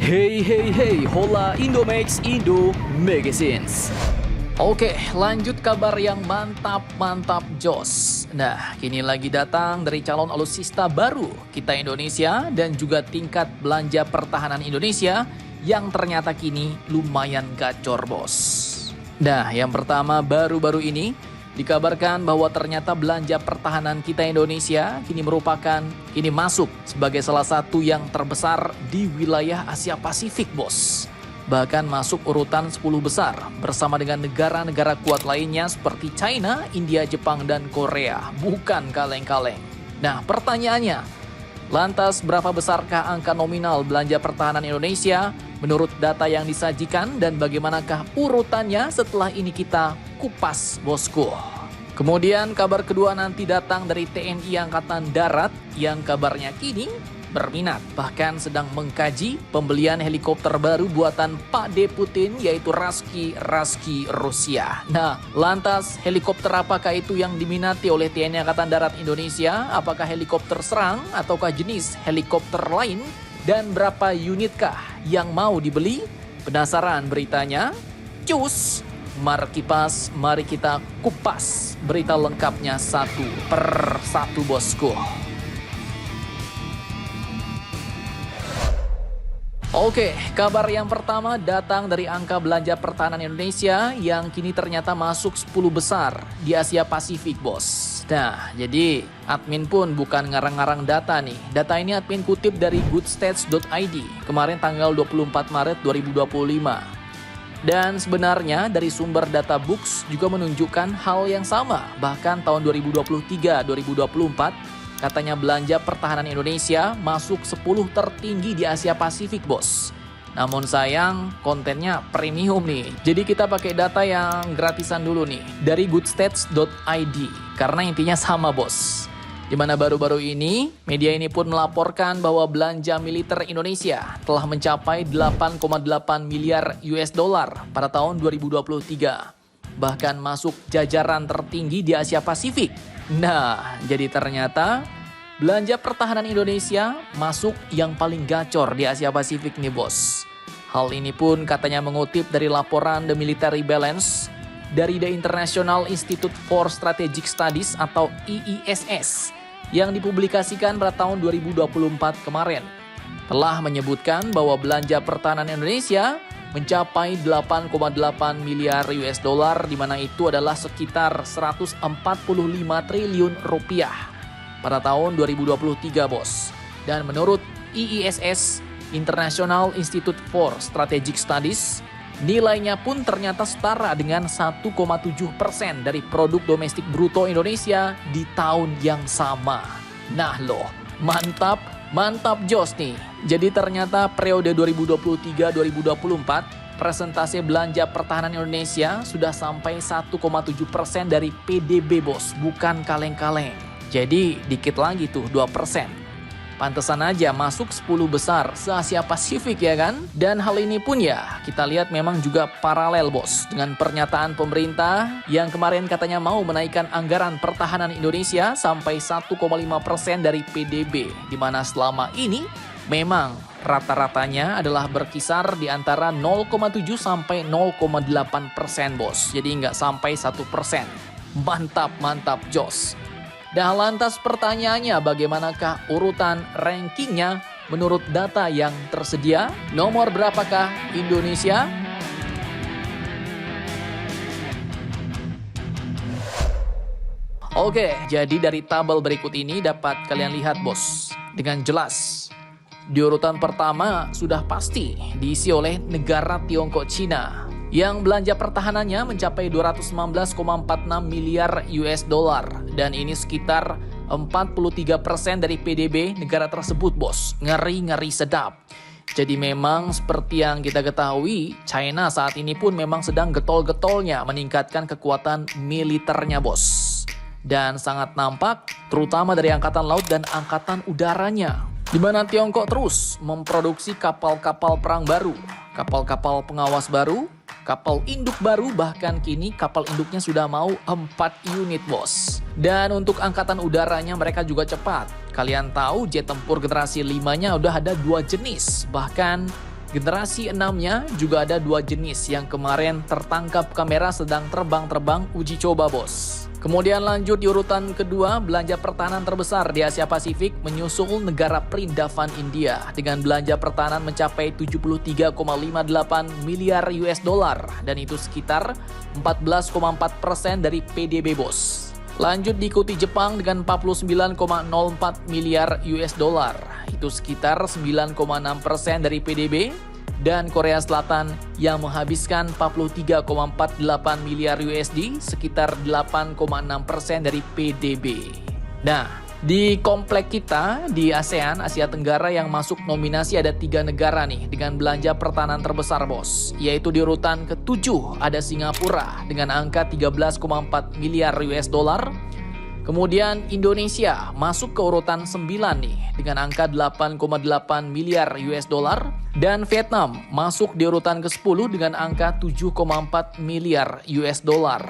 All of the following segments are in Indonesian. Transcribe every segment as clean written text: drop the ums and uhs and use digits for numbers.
Hey hey hey, hola Indomax Indo Magazines. Oke, lanjut kabar yang mantap jos. Nah, kini lagi datang dari calon alutsista baru kita Indonesia dan juga tingkat belanja pertahanan Indonesia yang ternyata kini lumayan gacor bos. Nah, yang pertama baru-baru ini dikabarkan bahwa ternyata belanja pertahanan kita Indonesia kini masuk sebagai salah satu yang terbesar di wilayah Asia Pasifik bos. Bahkan masuk urutan 10 besar bersama dengan negara-negara kuat lainnya seperti China, India, Jepang, dan Korea. Bukan kaleng-kaleng. Nah pertanyaannya, lantas berapa besarkah angka nominal belanja pertahanan Indonesia menurut data yang disajikan dan bagaimanakah urutannya setelah ini kita kupas bosku. Kemudian kabar kedua nanti datang dari TNI Angkatan Darat yang kabarnya kini berminat bahkan sedang mengkaji pembelian helikopter baru buatan Pak D. Putin yaitu Raski Rusia. Nah, lantas helikopter apakah itu yang diminati oleh TNI Angkatan Darat Indonesia? Apakah helikopter serang ataukah jenis helikopter lain? Dan berapa unitkah yang mau dibeli? Penasaran beritanya? Cus! Mari kita kupas berita lengkapnya satu per satu bosku. Oke, kabar yang pertama datang dari angka belanja pertahanan Indonesia yang kini ternyata masuk 10 besar di Asia Pasifik, bos. Nah, jadi admin pun bukan ngarang-ngarang data nih. Data ini admin kutip dari goodstats.id kemarin tanggal 24 Maret 2025. Dan sebenarnya dari sumber data Books juga menunjukkan hal yang sama. Bahkan tahun 2023-2024 katanya belanja pertahanan Indonesia masuk 10 tertinggi di Asia Pasifik bos. Namun sayang kontennya premium nih. Jadi kita pakai data yang gratisan dulu nih dari goodstats.id karena intinya sama bos. Di mana baru-baru ini media ini pun melaporkan bahwa belanja militer Indonesia telah mencapai 8,8 miliar US dollar pada tahun 2023. Bahkan masuk jajaran tertinggi di Asia Pasifik. Nah, jadi ternyata belanja pertahanan Indonesia masuk yang paling gacor di Asia Pasifik nih bos. Hal ini pun katanya mengutip dari laporan The Military Balance dari The International Institute for Strategic Studies atau IISS yang dipublikasikan pada tahun 2024 kemarin. Telah menyebutkan bahwa belanja pertahanan Indonesia mencapai 8,8 miliar US dollar di mana itu adalah sekitar 145 triliun rupiah pada tahun 2023 bos. Dan menurut IISS International Institute for Strategic Studies, nilainya pun ternyata setara dengan 1,7% dari produk domestik bruto Indonesia di tahun yang sama. Nah loh, mantap jos nih. Jadi ternyata periode 2023-2024 presentase belanja pertahanan Indonesia sudah sampai 1,7% dari PDB bos, bukan kaleng-kaleng. Jadi dikit lagi tuh 2%. Pantesan aja masuk 10 besar se-Asia Pasifik ya kan? Dan hal ini pun ya kita lihat memang juga paralel bos dengan pernyataan pemerintah yang kemarin katanya mau menaikkan anggaran pertahanan Indonesia sampai 1,5% dari PDB. Di mana selama ini memang rata-ratanya adalah berkisar di antara 0,7 sampai 0,8% bos. Jadi nggak sampai 1%. Mantap jos. Dan lantas pertanyaannya bagaimanakah urutan rankingnya menurut data yang tersedia? Nomor berapakah Indonesia? Oke, jadi dari tabel berikut ini dapat kalian lihat bos dengan jelas. Di urutan pertama sudah pasti diisi oleh negara Tiongkok Cina yang belanja pertahanannya mencapai 219,46 miliar US dollar dan ini sekitar 43% dari PDB negara tersebut bos. Ngeri sedap. Jadi memang seperti yang kita ketahui, China saat ini pun memang sedang getol-getolnya meningkatkan kekuatan militernya bos. Dan sangat nampak terutama dari angkatan laut dan angkatan udaranya. Di mana Tiongkok terus memproduksi kapal-kapal perang baru, kapal-kapal pengawas baru, kapal induk baru, bahkan kini kapal induknya sudah mau 4 unit bos. Dan untuk angkatan udaranya mereka juga cepat. Kalian tahu jet tempur generasi 5-nya udah ada 2 jenis. Bahkan Generasi 6-nya juga ada 2 jenis yang kemarin tertangkap kamera sedang terbang-terbang uji coba bos. Kemudian lanjut di urutan kedua, belanja pertahanan terbesar di Asia Pasifik menyusul negara perindavan India dengan belanja pertahanan mencapai 73,58 miliar US dollar dan itu sekitar 14,4% dari PDB bos. Lanjut diikuti Jepang dengan 49,04 miliar US dollar, itu sekitar 9,6% dari PDB, dan Korea Selatan yang menghabiskan 43,48 miliar USD, sekitar 8,6% dari PDB. Nah, di komplek kita di ASEAN, Asia Tenggara yang masuk nominasi ada 3 negara nih dengan belanja pertahanan terbesar bos, yaitu di urutan ke-7 ada Singapura dengan angka 13,4 miliar US dollar. Kemudian Indonesia masuk ke urutan 9 nih dengan angka 8,8 miliar US dollar. Dan Vietnam masuk di urutan ke-10 dengan angka 7,4 miliar US dollar.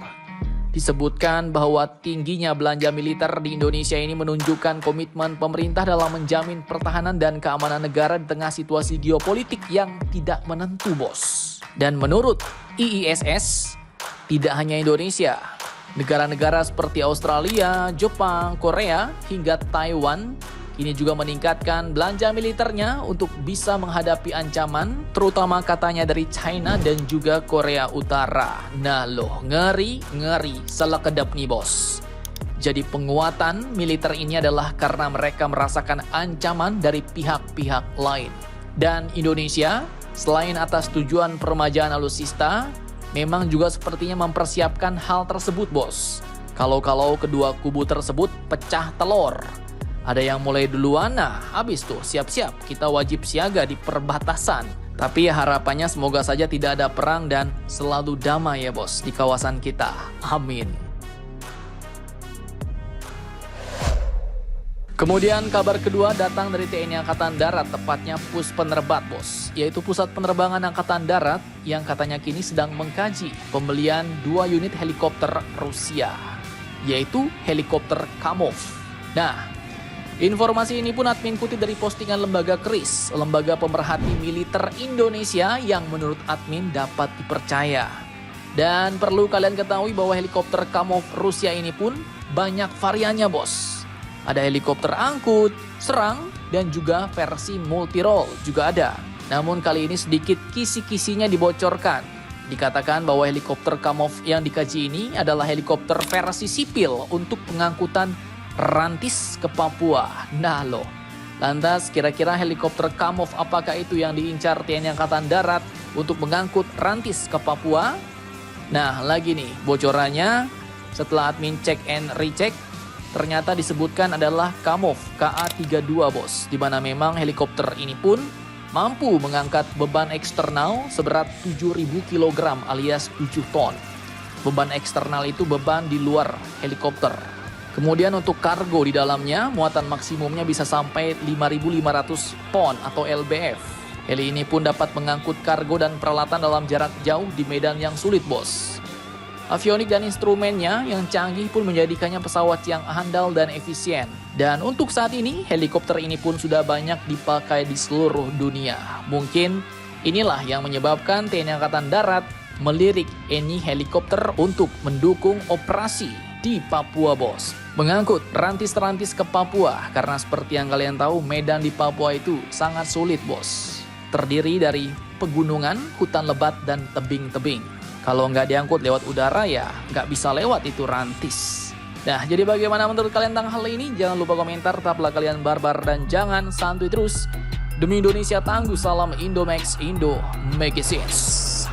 Disebutkan bahwa tingginya belanja militer di Indonesia ini menunjukkan komitmen pemerintah dalam menjamin pertahanan dan keamanan negara di tengah situasi geopolitik yang tidak menentu bos. Dan menurut IISS, tidak hanya Indonesia, negara-negara seperti Australia, Jepang, Korea, hingga Taiwan kini juga meningkatkan belanja militernya untuk bisa menghadapi ancaman, terutama katanya dari China dan juga Korea Utara. Nah loh, ngeri, salah kedap nih bos. Jadi penguatan militer ini adalah karena mereka merasakan ancaman dari pihak-pihak lain. Dan Indonesia, selain atas tujuan peremajaan alutsista, memang juga sepertinya mempersiapkan hal tersebut bos. Kalau kedua kubu tersebut pecah telur. Ada yang mulai duluan, nah habis tuh siap-siap kita wajib siaga di perbatasan. Tapi ya harapannya semoga saja tidak ada perang dan selalu damai ya bos di kawasan kita. Amin. Kemudian kabar kedua datang dari TNI Angkatan Darat, tepatnya Pus Penerbat bos, yaitu Pusat Penerbangan Angkatan Darat yang katanya kini sedang mengkaji pembelian 2 unit helikopter Rusia, yaitu helikopter Kamov. Nah, informasi ini pun admin kutip dari postingan lembaga KRIS, lembaga pemerhati militer Indonesia yang menurut admin dapat dipercaya. Dan perlu kalian ketahui bahwa helikopter Kamov Rusia ini pun banyak variannya bos. Ada helikopter angkut, serang, dan juga versi multirole juga ada. Namun kali ini sedikit kisi-kisinya dibocorkan. Dikatakan bahwa helikopter Kamov yang dikaji ini adalah helikopter versi sipil untuk pengangkutan rantis ke Papua. Nah loh, lantas kira-kira helikopter Kamov apakah itu yang diincar TNI Angkatan Darat untuk mengangkut rantis ke Papua? Nah lagi nih bocorannya, setelah admin cek and recheck, ternyata disebutkan adalah Kamov KA-32 bos, di mana memang helikopter ini pun mampu mengangkat beban eksternal seberat 7.000 kg alias 7 ton. Beban eksternal itu beban di luar helikopter. Kemudian untuk kargo di dalamnya, muatan maksimumnya bisa sampai 5.500 pon atau lbf. Heli ini pun dapat mengangkut kargo dan peralatan dalam jarak jauh di medan yang sulit bos. Avionik dan instrumennya yang canggih pun menjadikannya pesawat yang handal dan efisien. Dan untuk saat ini, helikopter ini pun sudah banyak dipakai di seluruh dunia. Mungkin inilah yang menyebabkan TNI Angkatan Darat melirik Eni helikopter untuk mendukung operasi di Papua bos. Mengangkut rantis-rantis ke Papua, karena seperti yang kalian tahu, medan di Papua itu sangat sulit bos. Terdiri dari pegunungan, hutan lebat, dan tebing-tebing. Kalau nggak diangkut lewat udara ya nggak bisa lewat itu rantis. Nah, jadi bagaimana menurut kalian tentang hal ini? Jangan lupa komentar, tetaplah kalian barbar dan jangan santuy terus. Demi Indonesia tangguh, salam Indomax Indo Magazines.